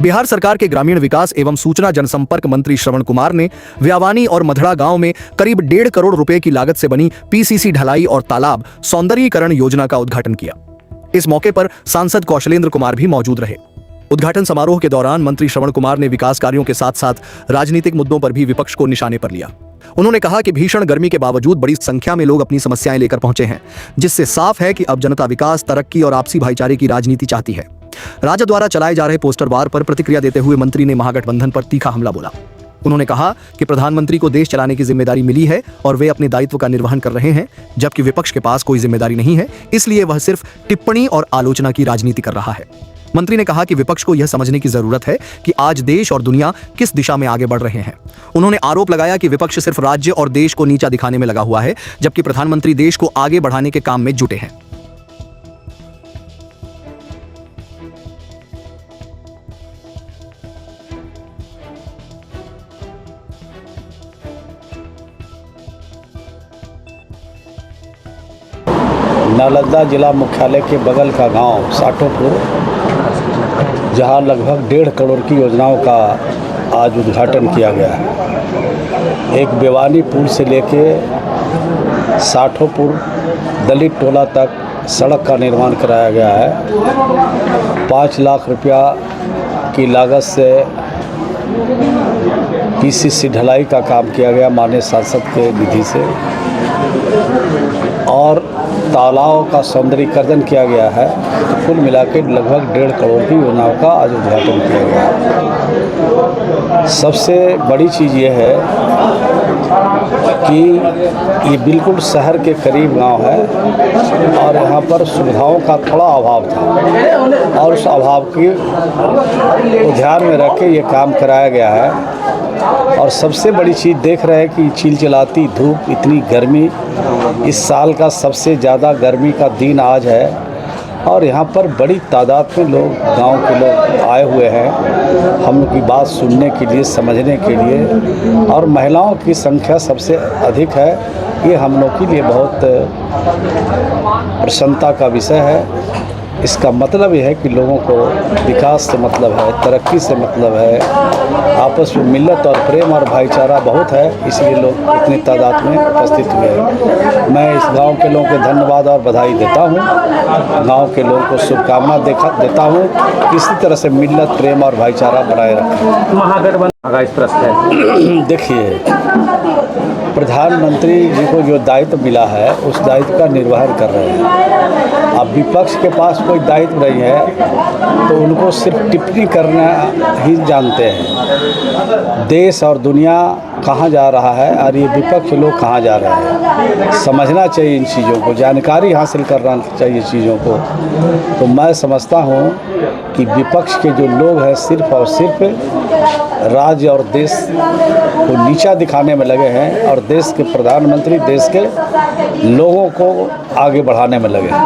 बिहार सरकार के ग्रामीण विकास एवं सूचना जनसंपर्क मंत्री श्रवण कुमार ने व्यावानी और मधड़ा गांव में करीब 1.5 करोड़ रुपए की लागत से बनी पीसीसी ढलाई और तालाब सौंदर्यीकरण योजना का उद्घाटन किया। इस मौके पर सांसद कौशलेंद्र कुमार भी मौजूद रहे। उद्घाटन समारोह के दौरान मंत्री श्रवण कुमार ने विकास कार्यों के साथ साथ राजनीतिक मुद्दों पर भी विपक्ष को निशाने पर लिया। उन्होंने कहा कि भीषण गर्मी के बावजूद बड़ी संख्या में लोग अपनी समस्याएं लेकर पहुंचे हैं, जिससे साफ है कि अब जनता विकास, तरक्की और आपसी भाईचारे की राजनीति चाहती है। राजद द्वारा चलाए जा रहे पोस्टर वार पर प्रतिक्रिया देते हुए मंत्री ने महागठबंधन पर तीखा हमला बोला। उन्होंने कहा कि प्रधानमंत्री को देश चलाने की जिम्मेदारी मिली है और वे अपने दायित्व का निर्वहन कर रहे हैं, जबकि विपक्ष के पास कोई जिम्मेदारी नहीं है, इसलिए वह सिर्फ टिप्पणी और आलोचना की राजनीति कर रहा है। मंत्री ने कहा कि विपक्ष को यह समझने की जरूरत है कि आज देश और दुनिया किस दिशा में आगे बढ़ रहे हैं। उन्होंने आरोप लगाया कि विपक्ष सिर्फ राज्य और देश को नीचा दिखाने में लगा हुआ है, जबकि प्रधानमंत्री देश को आगे बढ़ाने के काम में जुटे हैं। नालंदा जिला मुख्यालय के बगल का गांव साठोपुर, जहां लगभग 1.5 करोड़ की योजनाओं का आज उद्घाटन किया गया है। एक बेवानी पुल से लेके साठोपुर दलित टोला तक सड़क का निर्माण कराया गया है। 5 लाख रुपया की लागत से पीसीसी ढलाई का काम किया गया माननीय सांसद के निधि से, और तालाब का सौंदर्यीकरण किया गया है। तो कुल मिलाकर लगभग 1.5 करोड़ की योजनाओं का आज उद्घाटन किया गया है। सबसे बड़ी चीज़ ये है कि ये बिल्कुल शहर के करीब गांव है और यहाँ पर सुविधाओं का थोड़ा अभाव था, और उस अभाव को ध्यान में रख के ये काम कराया गया है। और सबसे बड़ी चीज़ देख रहे हैं कि चिलचिलाती धूप, इतनी गर्मी, इस साल का सबसे ज़्यादा गर्मी का दिन आज है, और यहाँ पर बड़ी तादाद में लोग, गांव के लोग आए हुए हैं हम लोग की बात सुनने के लिए, समझने के लिए, और महिलाओं की संख्या सबसे अधिक है। ये हम लोग के लिए बहुत प्रसन्नता का विषय है। इसका मतलब यह है कि लोगों को विकास से मतलब है, तरक्की से मतलब है, आपस में मिल्लत और प्रेम और भाईचारा बहुत है, इसलिए लोग इतनी तादाद में उपस्थित हुए हैं। मैं इस गांव के लोगों को धन्यवाद और बधाई देता हूं। गांव के लोगों को शुभकामना देता हूं कि इसी तरह से मिल्लत, प्रेम और भाईचारा बनाए रखें। महागठबंधन का इस प्रश्न है। देखिए, प्रधानमंत्री जी को जो दायित्व मिला है उस दायित्व का निर्वहन कर रहे हैं। अब विपक्ष के पास कोई दायित्व नहीं है तो उनको सिर्फ टिप्पणी करना ही जानते हैं। देश और दुनिया कहाँ जा रहा है और ये विपक्ष लोग कहाँ जा रहे हैं, समझना चाहिए इन चीज़ों को, जानकारी हासिल करना चाहिए चीज़ों को। तो मैं समझता हूँ कि विपक्ष के जो लोग हैं सिर्फ और सिर्फ राज्य और देश को नीचा दिखाने में लगे हैं, और देश के प्रधानमंत्री देश के लोगों को आगे बढ़ाने में लगे हैं।